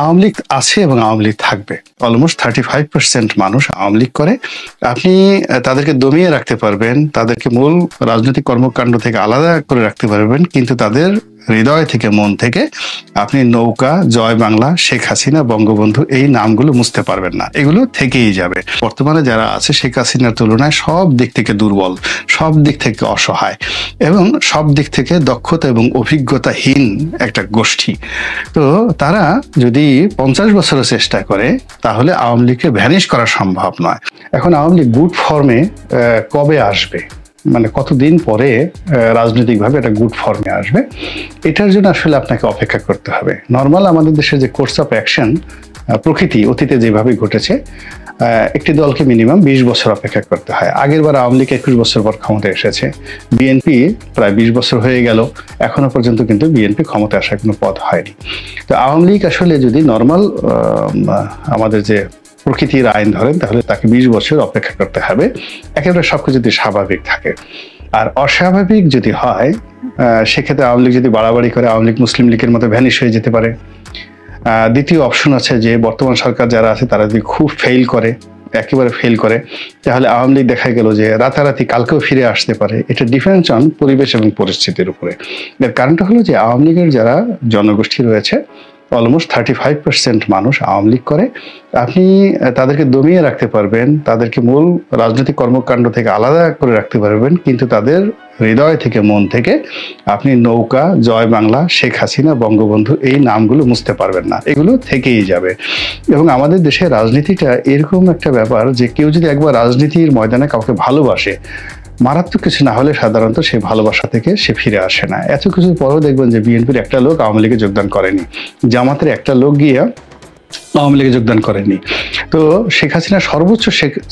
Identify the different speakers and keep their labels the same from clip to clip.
Speaker 1: আওয়ামী লীগ আছে এবং আওয়ামী লীগ থাকবে। অলমোস্ট 35% মানুষ আওয়ামী লীগ করে। আপনি তাদেরকে দমিয়ে রাখতে পারবেন, তাদেরকে মূল রাজনৈতিক কর্মকাণ্ড থেকে আলাদা করে রাখতে পারবেন, কিন্তু তাদের হৃদয় থেকে, মন থেকে আপনি নৌকা, জয় বাংলা, শেখ হাসিনা, বঙ্গবন্ধু এই নামগুলো মুছতে পারবেন না। এগুলো থেকেই যাবে। বর্তমানে যারা আছে শেখ হাসিনার তুলনায় সব দিক থেকে দুর্বল, সব দিক থেকে অসহায় এবং সব দিক থেকে দক্ষতা এবং অভিজ্ঞতাহীন একটা গোষ্ঠী। তো তারা যদি 50 বছরের চেষ্টা করে তাহলে আওয়ামী লীগকে ভ্যানিশ করা সম্ভব নয়। এখন আওয়ামী লীগ গুড ফর্মে কবে আসবে, মানে কতদিন পরে রাজনৈতিকভাবে একটা গুড ফর্মে আসবে, এটার জন্য আসলে আপনাকে অপেক্ষা করতে হবে। নর্মাল আমাদের দেশের যে কোর্স অফ অ্যাকশন প্রকৃতি অতীতে যেভাবে ঘটেছে, একটি দলকে মিনিমাম 20 বছর অপেক্ষা করতে হয়। আগের বার আওয়ামী লীগ 21 বছর পর ক্ষমতায় এসেছে, বিএনপি প্রায় 20 বছর হয়ে গেল, এখনো পর্যন্ত কিন্তু বিএনপি ক্ষমতায় আসার কোনো পথ হয়নি। তো আওয়ামী লীগ আসলে যদি নর্মাল আমাদের যে প্রকৃতির আইন ধরেন তাহলে তাকে 20 বছর অপেক্ষা করতে হবে, একেবারে সবকিছু যদি স্বাভাবিক থাকে। আর অস্বাভাবিক যদি হয় সেক্ষেত্রে আওয়ামী লীগ যদি বাড়াবাড়ি করে আওয়ামী লীগ মুসলিম লীগের মতো ভ্যানিশ হয়ে যেতে পারে। দ্বিতীয় অপশন আছে যে বর্তমান সরকার যারা আছে তারা যদি খুব ফেল করে, একেবারে ফেল করে, তাহলে আওয়ামী লীগ দেখা গেল যে রাতারাতি কালকেও ফিরে আসতে পারে। এটা ডিপেন্ডস অন পরিবেশ এবং পরিস্থিতির উপরে। এর কারণটা হলো যে আওয়ামী লীগের যারা জনগোষ্ঠী রয়েছে অলমোস্ট 35% মানুষ আওয়ামী লীগ করে। আপনি তাদেরকে দমিয়ে রাখতে পারবেন, তাদেরকে মূল রাজনৈতিক কর্মকাণ্ড থেকে আলাদা করে রাখতে পারবেন, কিন্তু তাদের হৃদয় থেকে, মন থেকে আপনি নৌকা, জয় বাংলা, শেখ হাসিনা, বঙ্গবন্ধু এই নামগুলো মুছতে পারবেন না। এগুলো থেকেই যাবে। এবং আমাদের দেশের রাজনীতিটা এরকম একটা ব্যাপার যে কেউ যদি একবার রাজনীতির ময়দানে কাউকে ভালোবাসে, মারাত্মক কিছু না হলে সাধারণত সেই ভালোবাসা থেকে সে ফিরে আসে না। এত কিছুর পরেও দেখবেন যে বিএনপির একটা লোক আওয়ামী লীগে যোগদান করেনি, জামাতের একটা লোক গিয়ে আওয়ামী লীগে যোগদান করেনি। তো শেখ হাসিনা সর্বোচ্চ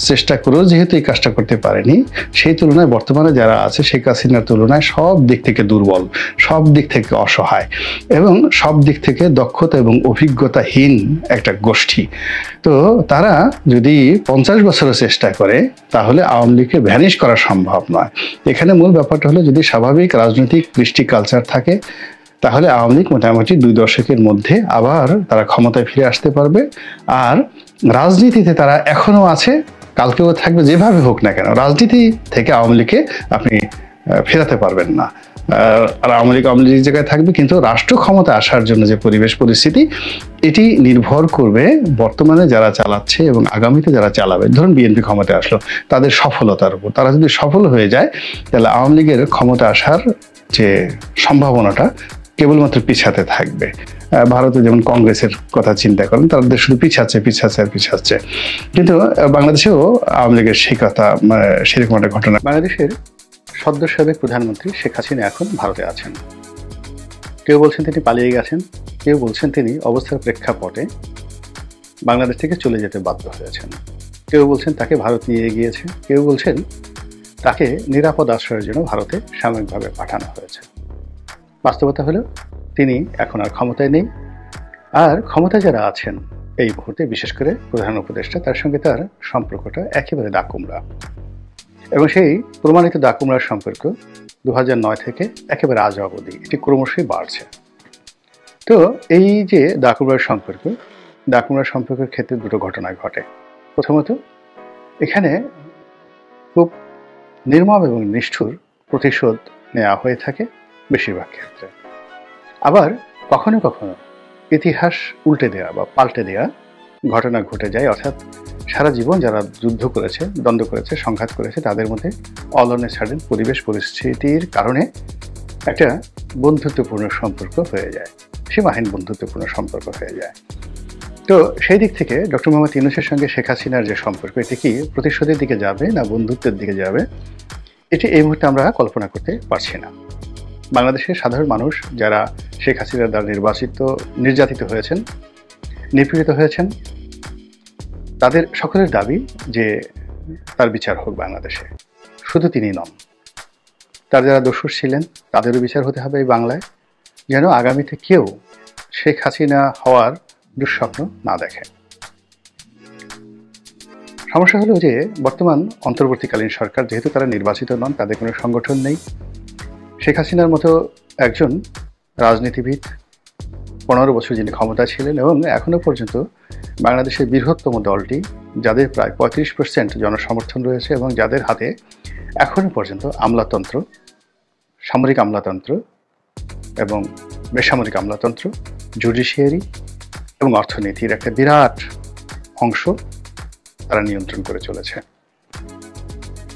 Speaker 1: চেষ্টা করেও যেহেতু এই কাজটা করতে পারেনি, সেই তুলনায় বর্তমানে যারা আছে শেখ হাসিনার তুলনায় সব দিক থেকে দুর্বল, সব দিক থেকে অসহায় এবং সব দিক থেকে দক্ষতা এবং অভিজ্ঞতাহীন একটা গোষ্ঠী। তো তারা যদি 50 বছরের চেষ্টা করে তাহলে আওয়ামী লীগকে ভ্যানিশ করা সম্ভব নয়। এখানে মূল ব্যাপারটা হলো যদি স্বাভাবিক রাজনৈতিক কৃষ্টি কালচার থাকে তাহলে আওয়ামী লীগ মোটামুটি 2 দশকের মধ্যে আবার তারা ক্ষমতায় ফিরে আসতে পারবে। আর রাজনীতিতে তারা এখনো আছে, কালকেও থাকবে, যেভাবে হোক না কেন রাজনীতি থেকে আওয়ামী লীগকে আপনি ফেরাতে পারবেন না। আর আওয়ামী লীগ জায়গায় থাকবে, কিন্তু রাষ্ট্র ক্ষমতা আসার জন্য যে পরিবেশ পরিস্থিতি, এটি নির্ভর করবে বর্তমানে যারা চালাচ্ছে এবং আগামীতে যারা চালাবে। ধরুন বিএনপি ক্ষমতায় আসলো, তাদের সফলতার উপর। তারা যদি সফল হয়ে যায় তাহলে আওয়ামী লীগের ক্ষমতা আসার যে সম্ভাবনাটা কেবলমাত্র পিছাতে থাকবে। ভারতে যেমন কংগ্রেসের কথা চিন্তা করেন, তাদের শুধু পিছাচ্ছে। কিন্তু বাংলাদেশেও আওয়ামী লীগের সেই কথা, সেরকম একটা ঘটনা। বাংলাদেশের সদ্য সাবেক প্রধানমন্ত্রী শেখ হাসিনা এখন ভারতে আছেন। কেউ বলছেন তিনি পালিয়ে গেছেন, কেউ বলছেন তিনি অবস্থার প্রেক্ষাপটে বাংলাদেশ থেকে চলে যেতে বাধ্য হয়েছেন, কেউ বলছেন তাকে ভারত নিয়ে গিয়েছে, কেউ বলছেন তাকে নিরাপদ আশ্রয়ের জন্য ভারতে সাময়িকভাবে পাঠানো হয়েছে। বাস্তবতা হলো তিনি এখন আর ক্ষমতায় নেই। আর ক্ষমতায় যারা আছেন এই মুহূর্তে, বিশেষ করে প্রধান উপদেষ্টা, তার সঙ্গে তার সম্পর্কটা একেবারে দাকুমড়া। এবং সেই প্রমাণিত দাকুমড়ার সম্পর্ক 2009 থেকে একেবারে আজ অবধি এটি ক্রমশই বাড়ছে। তো এই যে দাকুমড়ার সম্পর্কের ক্ষেত্রে দুটো ঘটনা ঘটে। প্রথমত, এখানে খুব নির্মম এবং নিষ্ঠুর প্রতিশোধ নেওয়া হয়ে থাকে বেশিরভাগ ক্ষেত্রে। আবার কখনো কখনো ইতিহাস উল্টে দেওয়া বা পাল্টে দেওয়া ঘটনা ঘটে যায়, অর্থাৎ সারা জীবন যারা যুদ্ধ করেছে, দ্বন্দ্ব করেছে, সংঘাত করেছে, তাদের মধ্যে অল অন এ সাডেন পরিবেশ পরিস্থিতির কারণে একটা বন্ধুত্বপূর্ণ সম্পর্ক হয়ে যায়, সীমাহীন বন্ধুত্বপূর্ণ সম্পর্ক হয়ে যায়। তো সেই দিক থেকে ডক্টর মোহাম্মদ ইউনূসের সঙ্গে শেখ হাসিনার যে সম্পর্ক, এটি কি প্রতিশোধের দিকে যাবে না বন্ধুত্বের দিকে যাবে, এটি এই মুহূর্তে আমরা কল্পনা করতে পারছি না। বাংলাদেশের সাধারণ মানুষ যারা শেখ হাসিনার দ্বারা নির্যাতিত হয়েছেন, নিপীড়িত হয়েছেন, তাদের সকলের দাবি যে তার বিচার হোক বাংলাদেশে। শুধু তিনি নন, তার যারা দোষর ছিলেন তাদেরও বিচার হতে হবে এই বাংলায়, যেন আগামীতে কেউ শেখ হাসিনা হওয়ার দুঃস্বপ্ন না দেখে। সমস্যা হলো যে বর্তমান অন্তর্বর্তীকালীন সরকার, যেহেতু তারা নির্বাচিত নন, তাদের কোনো সংগঠন নেই, শেখ হাসিনার মতো একজন রাজনীতিবিদ 15 বছর যিনি ক্ষমতা ছিলেন এবং এখনো পর্যন্ত বাংলাদেশের বৃহত্তম দলটি, যাদের প্রায় 35% জনসমর্থন রয়েছে এবং যাদের হাতে এখনো পর্যন্ত আমলাতন্ত্র, সামরিক আমলাতন্ত্র এবং বেসামরিক আমলাতন্ত্র, জুডিশিয়ারি এবং অর্থনীতির একটা বিরাট অংশ তারা নিয়ন্ত্রণ করে চলেছে।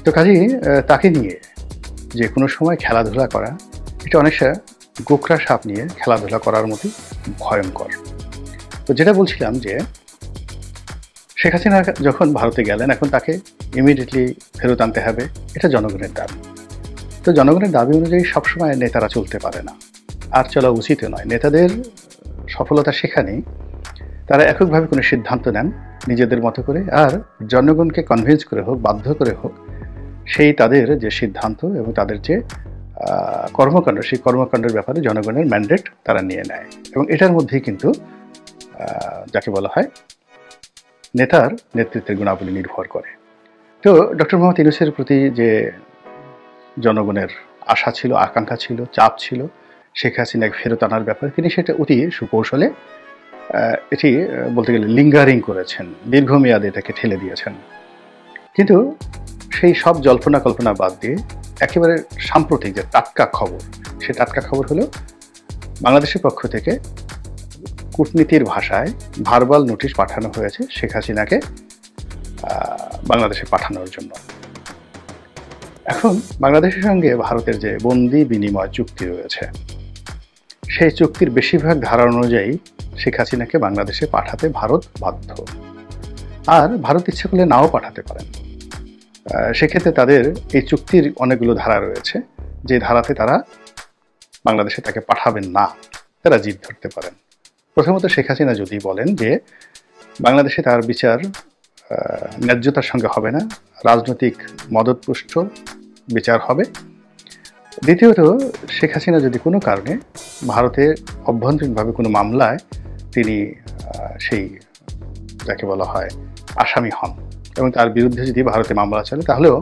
Speaker 1: তো কাজেই তাকে নিয়ে যে কোনো সময় খেলাধুলা করা, এটা অনেকটা গোকরা সাপ নিয়ে খেলাধুলা করার মতো ভয়ঙ্কর। তো যেটা বলছিলাম যে শেখ হাসিনা যখন ভারতে গেলেন, এখন তাকে ইমিডিয়েটলি ফেরত আনতে হবে, এটা জনগণের দাবি। তো জনগণের দাবি অনুযায়ী সবসময় নেতারা চলতে পারে না, আর চলা উচিত নয়। নেতাদের সফলতা সেখানেই তারা এককভাবে কোনো সিদ্ধান্ত নেন নিজেদের মতো করে, আর জনগণকে কনভিন্স করে হোক, বাধ্য করে হোক, সেই তাদের যে সিদ্ধান্ত এবং তাদের যে কর্মকাণ্ড, সেই কর্মকাণ্ডের ব্যাপারে জনগণের ম্যান্ডেট তারা নিয়ে নেয়। এবং এটার মধ্যেই কিন্তু যাকে বলা হয় নেতার নেতৃত্বের গুণাবলী নির্ভর করে। তো ডক্টর মোহাম্মদ ইউনূসের প্রতি যে জনগণের আশা ছিল, আকাঙ্ক্ষা ছিল, চাপ ছিল শেখ হাসিনাকে ফেরত আনার ব্যাপারে, তিনি সেটা অতি সুকৌশলে এটি বলতে গেলে লিঙ্গারিং করেছেন, দীর্ঘমেয়াদে এটাকে ঠেলে দিয়েছেন। কিন্তু সেই সব জল্পনা কল্পনা বাদ দিয়ে একেবারে সাম্প্রতিক যে টাটকা খবর, সে টাটকা খবর হলো বাংলাদেশের পক্ষ থেকে কূটনীতির ভাষায় ভার্বাল নোটিশ পাঠানো হয়েছে শেখ হাসিনাকে বাংলাদেশে পাঠানোর জন্য। এখন বাংলাদেশের সঙ্গে ভারতের যে বন্দি বিনিময় চুক্তি রয়েছে, সেই চুক্তির বেশিরভাগ ধারা অনুযায়ী শেখ হাসিনাকে বাংলাদেশে পাঠাতে ভারত বাধ্য, আর ভারত ইচ্ছে করলে নাও পাঠাতে পারেন। সেক্ষেত্রে তাদের এই চুক্তির অনেকগুলো ধারা রয়েছে, যে ধারাতে তারা বাংলাদেশে তাকে পাঠাবেন না, তারা জিদ ধরতে পারেন। প্রথমত শেখ হাসিনা যদি বলেন যে বাংলাদেশে তার বিচার ন্যায্যতার সঙ্গে হবে না, রাজনৈতিক মদতপুষ্ট বিচার হবে। দ্বিতীয়ত, শেখ হাসিনা যদি কোনো কারণে ভারতের অভ্যন্তরীণভাবে কোনো মামলায় তিনি সেই যাকে বলা হয় আসামি হন এবং তার বিরুদ্ধে যদি ভারতে মামলা চলে, তাহলেও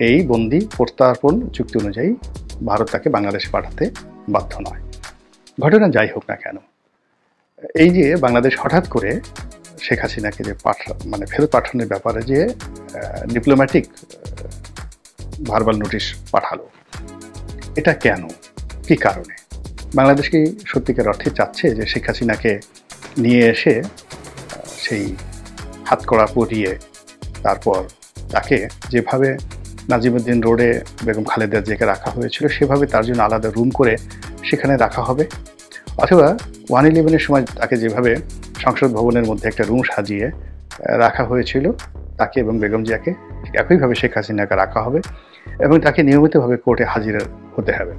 Speaker 1: এই বন্দি প্রত্যার্পণ চুক্তি অনুযায়ী ভারত তাকে বাংলাদেশে পাঠাতে বাধ্য নয়। ঘটনা যাই হোক না কেন, এই যে বাংলাদেশ হঠাৎ করে শেখ হাসিনাকে যে ফেরত পাঠানোর ব্যাপারে যে ডিপ্লোম্যাটিক ভার্বাল নোটিশ পাঠালো, এটা কেন, কি কারণে? বাংলাদেশ কি সত্যিকার অর্থে চাচ্ছে যে শেখ হাসিনাকে নিয়ে এসে সেই হাতকড়া পরিয়ে তারপর তাকে যেভাবে নাজিমুদ্দিন রোডে বেগম খালেদা জিয়াকে রাখা হয়েছিল সেভাবে তার জন্য আলাদা রুম করে সেখানে রাখা হবে? অথবা 111-এর সময় তাকে যেভাবে সংসদ ভবনের মধ্যে একটা রুম সাজিয়ে রাখা হয়েছিল তাকে এবং বেগম জিয়াকে, ঠিক একইভাবে শেখ হাসিনাকে রাখা হবে এবং তাকে নিয়মিতভাবে কোর্টে হাজির হতে হবে।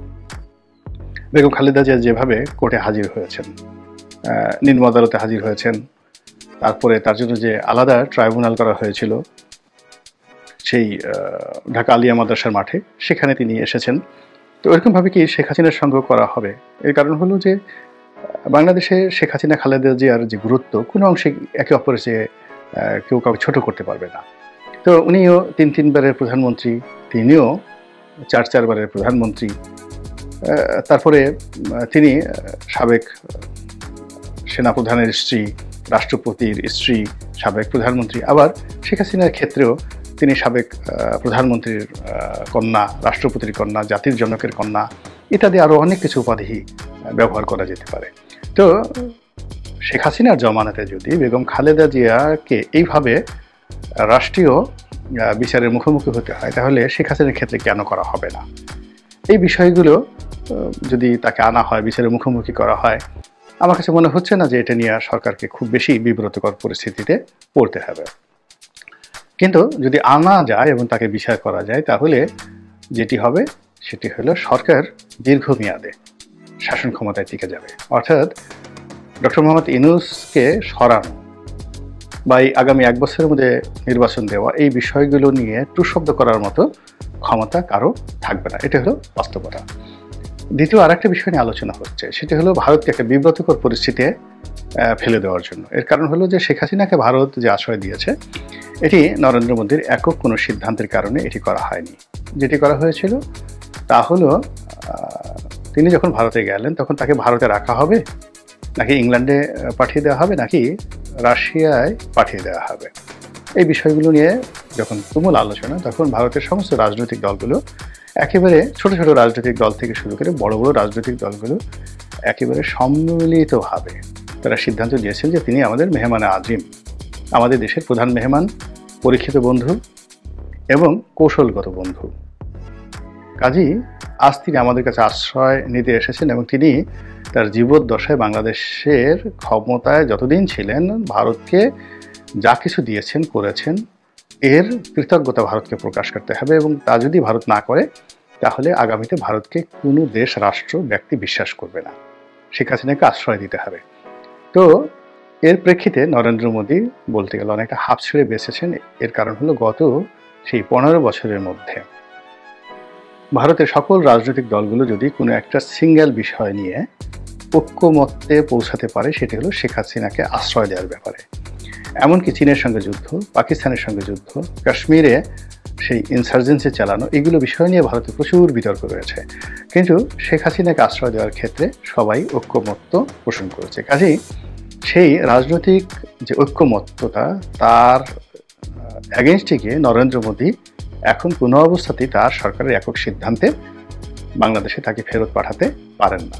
Speaker 1: বেগম খালেদা জিয়া যেভাবে কোর্টে হাজির হয়েছেন, নিম্ন আদালতে হাজির হয়েছেন, তারপরে তার জন্য যে আলাদা ট্রাইব্যুনাল করা হয়েছিল সেই ঢাকা আলিয়া মাদ্রাসার মাঠে, সেখানে তিনি এসেছেন। তো এরকমভাবে কি শেখ হাসিনার সঙ্গে করা হবে? এর কারণ হলো যে বাংলাদেশে শেখ হাসিনা খালেদা জিয়ার যে গুরুত্ব, কোনো অংশে একে অপরের চেয়ে কেউ কাউকে ছোট করতে পারবে না। তো উনিও 3 বারের প্রধানমন্ত্রী, তিনিও 4 বারের প্রধানমন্ত্রী, তারপরে তিনি সাবেক সেনাপ্রধানের স্ত্রী, রাষ্ট্রপতির স্ত্রী, সাবেক প্রধানমন্ত্রী। আবার শেখ হাসিনার ক্ষেত্রেও তিনি সাবেক প্রধানমন্ত্রীর কন্যা, রাষ্ট্রপতির কন্যা, জাতির জনকের কন্যা ইত্যাদি আরও অনেক কিছু উপাধি ব্যবহার করা যেতে পারে। তো শেখ হাসিনার জমানাতে যদি বেগম খালেদা জিয়াকে এইভাবে রাষ্ট্রীয় বিচারের মুখোমুখি হতে হয়, তাহলে শেখ হাসিনার ক্ষেত্রে কেন করা হবে না? এই বিষয়গুলো যদি তাকে আনা হয়, বিচারের মুখোমুখি করা হয়, আমার কাছে মনে হচ্ছে না যে এটা নিয়ে সরকারকে খুব বেশি বিব্রতকর পরিস্থিতিতে পড়তে হবে। কিন্তু যদি আনা যায় এবং তাকে বিচার করা যায়, তাহলে যেটি হবে সেটি হলো সরকার দীর্ঘমেয়াদে শাসন ক্ষমতায় টিকে যাবে। অর্থাৎ ডক্টর মোহাম্মদ ইউনূসকে সরানো বা এই আগামী 1 বছরের মধ্যে নির্বাচন দেওয়া, এই বিষয়গুলো নিয়ে টুশব্দ করার মতো ক্ষমতা কারো থাকবে না। এটা হলো বাস্তবতা। দ্বিতীয় আরেকটা বিষয় নিয়ে আলোচনা হচ্ছে, সেটি হলো ভারতকে একটা বিব্রতকর পরিস্থিতিতে ফেলে দেওয়ার জন্য। এর কারণ হলো যে শেখ হাসিনাকে ভারত যে আশ্রয় দিয়েছে, এটি নরেন্দ্র মোদীর একক কোনো সিদ্ধান্তের কারণে এটি করা হয়নি। যেটি করা হয়েছিল তা হলো তিনি যখন ভারতে গেলেন তখন তাকে ভারতে রাখা হবে, নাকি ইংল্যান্ডে পাঠিয়ে দেওয়া হবে, নাকি রাশিয়ায় পাঠিয়ে দেওয়া হবে। এই বিষয়গুলো নিয়ে যখন তুমুল আলোচনা, তখন ভারতের সমস্ত রাজনৈতিক দলগুলো, একেবারে ছোট ছোট রাজনৈতিক দল থেকে শুরু করে বড় বড় রাজনৈতিক দলগুলো একেবারে সম্মিলিতভাবে তারা সিদ্ধান্ত দিয়েছেন যে তিনি আমাদের মেহমান আজিম, আমাদের দেশের প্রধান মেহমান, পরীক্ষিত বন্ধু এবং কৌশলগত বন্ধু। কাজেই আজ তিনি আমাদের কাছে আশ্রয় নিতে এসেছেন এবং তিনি তার জীবদ্দশায় বাংলাদেশের ক্ষমতায় যতদিন ছিলেন ভারতকে যা কিছু দিয়েছেন, করেছেন, এর কৃতজ্ঞতা ভারতকে প্রকাশ করতে হবে এবং তা যদি ভারত না করে তাহলে আগামীতে ভারতকে কোনো দেশ, রাষ্ট্র, ব্যক্তি বিশ্বাস করবে না। শেখ হাসিনাকে আশ্রয় দিতে হবে। তো এর প্রেক্ষিতে নরেন্দ্র মোদী বলতে গেলে অনেকটা হাঁপ ছেড়ে বেঁচেছেন। এর কারণ হলো গত সেই 15 বছরের মধ্যে ভারতের সকল রাজনৈতিক দলগুলো যদি কোনো একটা সিঙ্গেল বিষয় নিয়ে ঐক্যমত্যে পৌঁছাতে পারে, সেটি হলো শেখ হাসিনাকে আশ্রয় দেওয়ার ব্যাপারে। এমনকি চীনের সঙ্গে যুদ্ধ, পাকিস্তানের সঙ্গে যুদ্ধ, কাশ্মীরে সেই ইনসার্জেন্সি চালানো, এগুলো বিষয় নিয়ে ভারতে প্রচুর বিতর্ক রয়েছে। কিন্তু শেখ হাসিনাকে আশ্রয় দেওয়ার ক্ষেত্রে সবাই ঐক্যমত্য পোষণ করেছে। কাজেই সেই রাজনৈতিক যে ঐক্যমত্যতা, তার অ্যাগেনস্টে গিয়ে নরেন্দ্র মোদী এখন কোনো অবস্থাতেই তার সরকারের একক সিদ্ধান্তে বাংলাদেশে তাকে ফেরত পাঠাতে পারেন না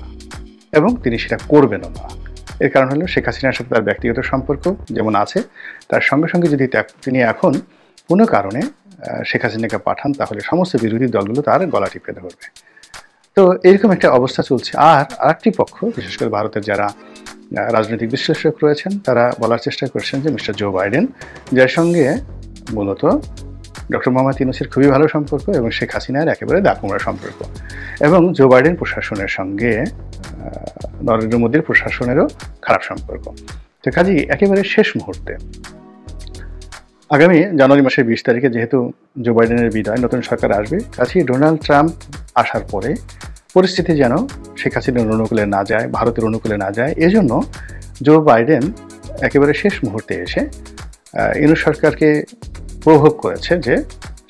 Speaker 1: এবং তিনি সেটা করবেনও না। এর কারণ হলো শেখ হাসিনার সাথে তার ব্যক্তিগত সম্পর্ক যেমন আছে, তার সঙ্গে সঙ্গে যদি তিনি এখন কোনো কারণে শেখ হাসিনাকে পাঠান তাহলে সমস্ত বিরোধী দলগুলো তার গলা টিপে ধরবে। তো এরকম একটা অবস্থা চলছে। আর আরেকটি পক্ষ, বিশেষ করে ভারতের যারা রাজনৈতিক বিশ্লেষক রয়েছেন, তারা বলার চেষ্টা করছেন যে মিস্টার জো বাইডেন, যার সঙ্গে মূলত ডক্টর মোহাম্মদ ইউনূসের খুবই ভালো সম্পর্ক এবং শেখ হাসিনার একেবারে দাকুমড়া সম্পর্ক, এবং জো বাইডেন প্রশাসনের সঙ্গে নরেন্দ্র মোদীর প্রশাসনেরও খারাপ সম্পর্ক। তো কাজেই একেবারে শেষ মুহূর্তে আগামী জানুয়ারি মাসের 20 তারিখে যেহেতু জো বাইডেনের বিদায়, নতুন সরকার আসবে, কাজেই ডোনাল্ড ট্রাম্প আসার পরে পরিস্থিতি যেন শেখ হাসিনার অনুকূলে না যায়, ভারতের অনুকূলে না যায়, এজন্য জো বাইডেন একেবারে শেষ মুহূর্তে এসে ইউনূস সরকারকে প্রভোগ করেছে যে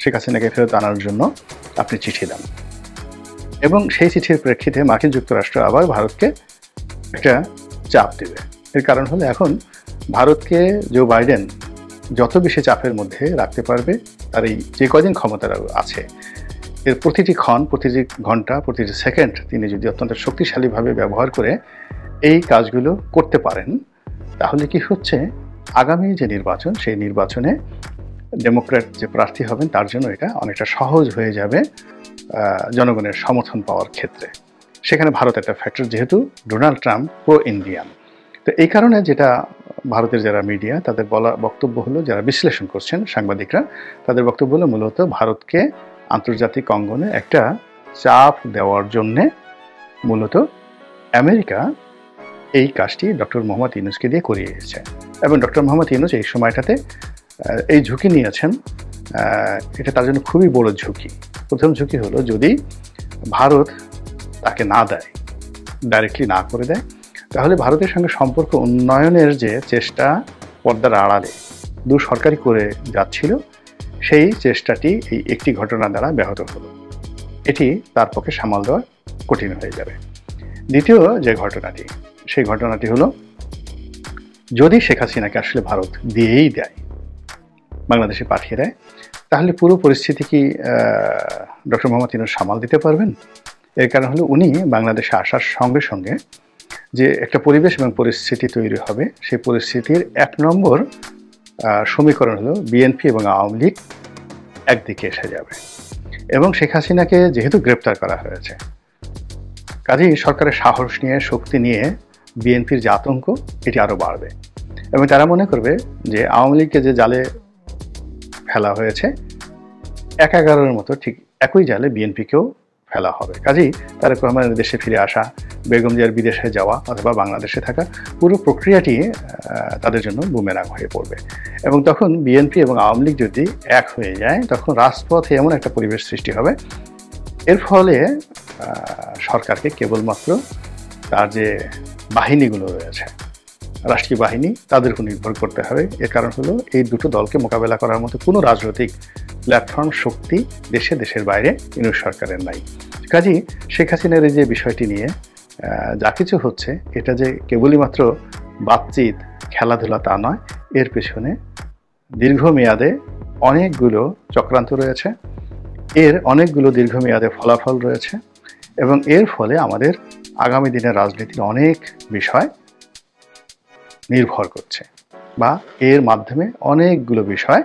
Speaker 1: শেখ হাসিনাকে ফেরত আনার জন্য আপনি চিঠি দেন। এবং সেই চিঠির প্রেক্ষিতে মার্কিন যুক্তরাষ্ট্র আবার ভারতকে একটা চাপ দেবে। এর কারণ হলো এখন ভারতকে জো বাইডেন যত বেশি চাপের মধ্যে রাখতে পারবে, তার এই যে কদিন ক্ষমতা আছে, এর প্রতিটি ক্ষণ, প্রতিটি ঘন্টা, প্রতিটি সেকেন্ড তিনি যদি অত্যন্ত শক্তিশালীভাবে ব্যবহার করে এই কাজগুলো করতে পারেন, তাহলে কি হচ্ছে, আগামী যে নির্বাচন, সেই নির্বাচনে ডেমোক্র্যাট যে প্রার্থী হবেন তার জন্য এটা অনেকটা সহজ হয়ে যাবে জনগণের সমর্থন পাওয়ার ক্ষেত্রে। সেখানে ভারত একটা ফ্যাক্টর, যেহেতু ডোনাল্ড ট্রাম্প প্রো ইন্ডিয়ান। তো এই কারণে যেটা ভারতের যারা মিডিয়া, তাদের বলা বক্তব্য হলো, যারা বিশ্লেষণ করছেন সাংবাদিকরা, তাদের বক্তব্য হলো মূলত ভারতকে আন্তর্জাতিক অঙ্গনে একটা চাপ দেওয়ার জন্যে মূলত আমেরিকা এই কাজটি ডক্টর মোহাম্মদ ইউনূসকে দিয়ে করিয়েছে। এবং ডক্টর মোহাম্মদ ইউনূস এই সময়টাতে এই ঝুঁকি নিয়েছেন। এটা তার জন্য খুবই বড় ঝুঁকি। প্রথম ঝুঁকি হলো, যদি ভারত তাকে না দেয়, ডাইরেক্টলি না করে দেয়, তাহলে ভারতের সঙ্গে সম্পর্ক উন্নয়নের যে চেষ্টা পর্দার আড়ালে দূর সরকারি করে যাচ্ছিল, সেই চেষ্টাটি এই একটি ঘটনা দ্বারা ব্যাহত হলো। এটি তার পক্ষে সামাল দেওয়া কঠিন হয়ে যাবে। দ্বিতীয় যে ঘটনাটি, সেই ঘটনাটি হলো, যদি শেখ হাসিনাকে আসলে ভারত দিয়েই দেয়, বাংলাদেশে পাঠিয়ে দেয়, তাহলে পুরো পরিস্থিতি কি ডক্টর মোহাম্মদ ইউনূস সামাল দিতে পারবেন? এর কারণ হলো, উনি বাংলাদেশে আসার সঙ্গে সঙ্গে যে একটা পরিবেশ এবং পরিস্থিতি তৈরি হবে, সেই পরিস্থিতির 1 নম্বর সমীকরণ হলো বিএনপি এবং আওয়ামী লীগ একদিকে এসে যাবে। এবং শেখ হাসিনাকে যেহেতু গ্রেপ্তার করা হয়েছে, কাজেই সরকারের সাহস নিয়ে, শক্তি নিয়ে বিএনপির যে আতঙ্ক, এটি আরও বাড়বে। এবং তারা মনে করবে যে আওয়ামী লীগকে যে জালে ফেলা হয়েছে, 11-11 মতো ঠিক একই জালে বিএনপিকেও ফেলা হবে। কাজেই তারেক রহমানের দেশে ফিরে আসা, বেগম জিয়ার বিদেশে যাওয়া অথবা বাংলাদেশে থাকা, পুরো প্রক্রিয়াটি তাদের জন্য বুমেরাং হয়ে পড়বে। এবং তখন বিএনপি এবং আওয়ামী লীগ যদি এক হয়ে যায়, তখন রাজপথে এমন একটা পরিবেশ সৃষ্টি হবে, এর ফলে সরকারকে কেবলমাত্র তার যে বাহিনীগুলো রয়েছে, রাষ্ট্রীয় বাহিনী, তাদের উপর নির্ভর করতে হবে। এর কারণ হলো, এই দুটো দলকে মোকাবেলা করার মতো কোনো রাজনৈতিক প্ল্যাটফর্ম, শক্তি দেশের বাইরে ইউনূস সরকারের নাই। কাজেই শেখ হাসিনার এই যে বিষয়টি নিয়ে যা কিছু হচ্ছে এটা যে কেবলই মাত্র বাতচিত খেলাধুলা তা নয়, এর পেছনে দীর্ঘমেয়াদে অনেকগুলো চক্রান্ত রয়েছে, এর অনেকগুলো দীর্ঘমেয়াদে ফলাফল রয়েছে এবং এর ফলে আমাদের আগামী দিনের রাজনীতির অনেক বিষয় নির্ভর করছে বা এর মাধ্যমে অনেকগুলো বিষয়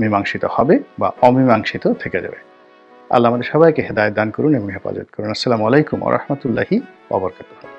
Speaker 1: মীমাংসিত হবে বা অমীমাংসিত থেকে যাবে। আল্লাহ আমাদের সবাইকে হেদায়েত দান করুন এবং হেফাজত করুন। আসসালামু আলাইকুম ওয়া রাহমাতুল্লাহি ওয়া বারাকাতুহু।